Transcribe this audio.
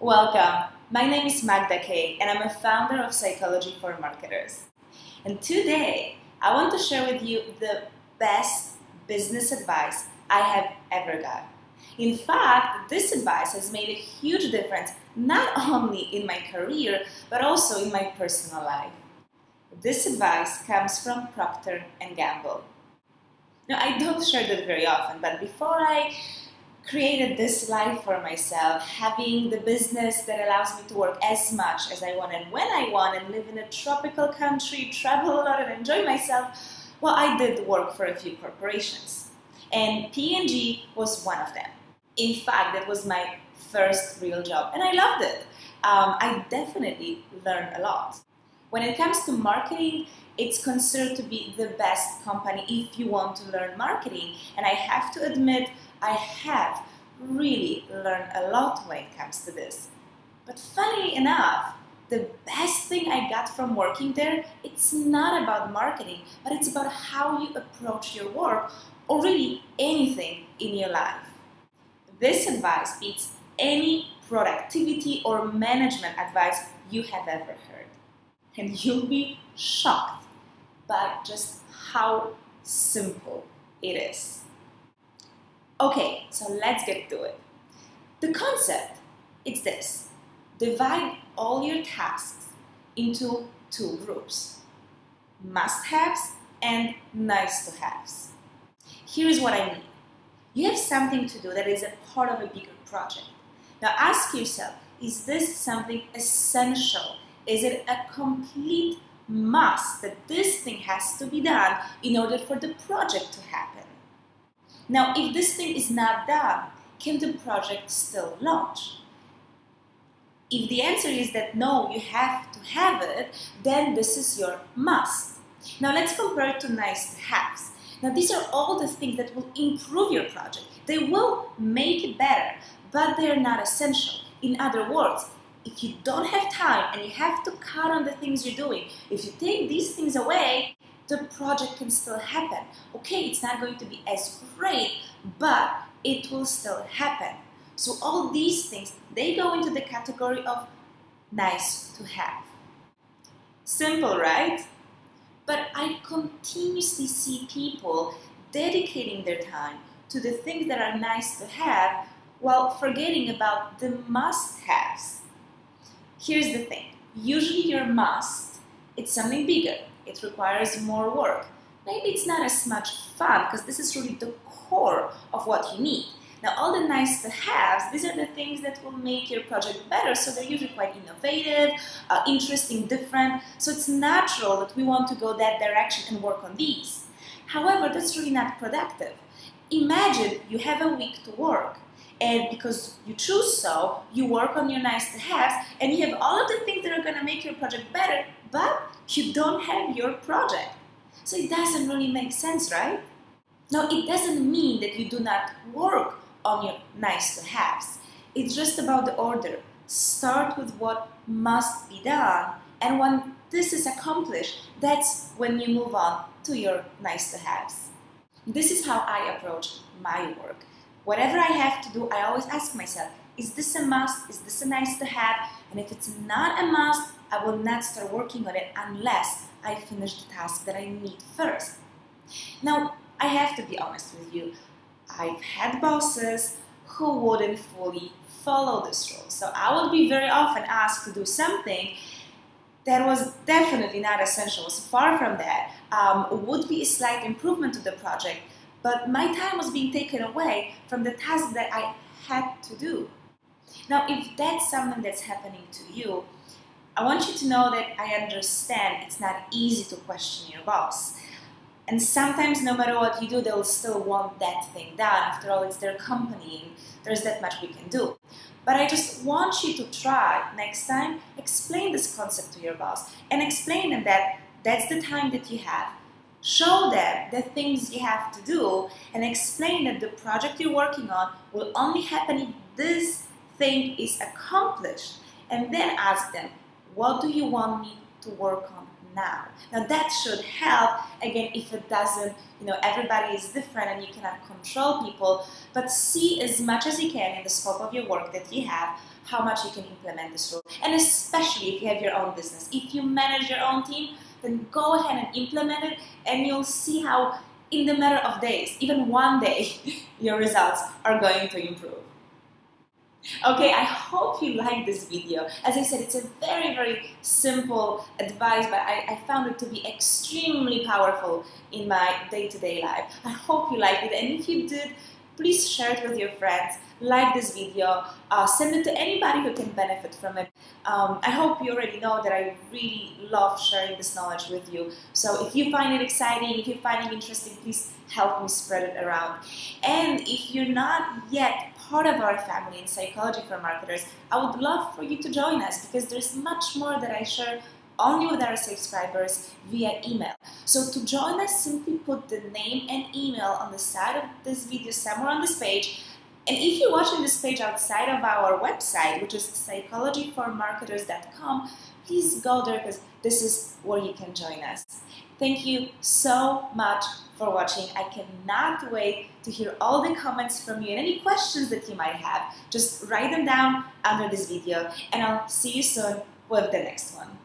Welcome. My name is Magda Kay, and I'm a founder of Psychology for Marketers. And today, I want to share with you the best business advice I have ever got. In fact, this advice has made a huge difference not only in my career, but also in my personal life. This advice comes from Procter & Gamble. Now, I don't share that very often, but before I created this life for myself, having the business that allows me to work as much as I want and when I want and live in a tropical country, travel a lot and enjoy myself, well, I did work for a few corporations. And P&G was one of them. In fact, that was my first real job and I loved it. I definitely learned a lot. When it comes to marketing, it's considered to be the best company if you want to learn marketing. And I have to admit, I have really learned a lot when it comes to this. But funnily enough, the best thing I got from working there, it's not about marketing, but it's about how you approach your work or really anything in your life. This advice beats any productivity or management advice you have ever heard. And you'll be shocked by just how simple it is. Okay, so let's get to it. The concept is this: divide all your tasks into two groups, must-haves and nice-to-haves. Here's what I mean. You have something to do that is a part of a bigger project. Now ask yourself, is this something essential? Is it a complete must that this thing has to be done in order for the project to happen? Now, if this thing is not done, can the project still launch? If the answer is that no, you have to have it, then this is your must. Now, let's compare it to nice-to-haves. Now, these are all the things that will improve your project. They will make it better, but they're not essential. In other words, if you don't have time and you have to cut on the things you're doing, if you take these things away, the project can still happen. Okay, it's not going to be as great, but it will still happen. So all these things, they go into the category of nice to have. Simple, right? But I continuously see people dedicating their time to the things that are nice to have while forgetting about the must-haves. Here's the thing. Usually your must, it's something bigger. It requires more work. Maybe it's not as much fun because this is really the core of what you need. Now all the nice to haves, these are the things that will make your project better, so they're usually quite innovative, interesting, different, so it's natural that we want to go that direction and work on these. However, that's really not productive. Imagine you have a week to work, and because you choose so, you work on your nice to haves and you have all of the things that are going to make your project better, but you don't have your project. So it doesn't really make sense, right? Now, it doesn't mean that you do not work on your nice to haves. It's just about the order. Start with what must be done, and when this is accomplished, that's when you move on to your nice to haves. This is how I approach my work. Whatever I have to do, I always ask myself, is this a must? Is this a nice to have? And if it's not a must, I will not start working on it unless I finish the task that I need first. Now, I have to be honest with you. I've had bosses who wouldn't fully follow this rule. So I would be very often asked to do something that was definitely not essential, was far from that, would be a slight improvement to the project, but my time was being taken away from the task that I had to do. Now, if that's something that's happening to you, I want you to know that I understand it's not easy to question your boss. And sometimes, no matter what you do, they'll still want that thing done. After all, it's their company, and there's that much we can do. But I just want you to try, next time, explain this concept to your boss and explain them that that's the time that you have. Show them the things you have to do and explain that the project you're working on will only happen if this thing is accomplished. And then ask them, what do you want me to work on now. Now that should help, again, if it doesn't, everybody is different and you cannot control people, but see as much as you can in the scope of your work that you have, how much you can implement this rule. And especially if you have your own business. If you manage your own team, then go ahead and implement it, and you'll see how in the matter of days, even one day, your results are going to improve. Okay, I hope you like this video. As I said, it's a very, very simple advice, but I found it to be extremely powerful in my day-to-day life. I hope you liked it, and if you did, please share it with your friends, like this video, send it to anybody who can benefit from it. I hope you already know that I really love sharing this knowledge with you. So if you find it exciting, if you find it interesting, please help me spread it around. And if you're not yet part of our family in Psychology for Marketers, I would love for you to join us, because there's much more that I share only with our subscribers via email. So to join us, simply put the name and email on the side of this video, somewhere on this page. And if you're watching this page outside of our website, which is psychologyformarketers.com, please go there, because this is where you can join us. Thank you so much for watching. I cannot wait to hear all the comments from you and any questions that you might have. Just write them down under this video, and I'll see you soon with the next one.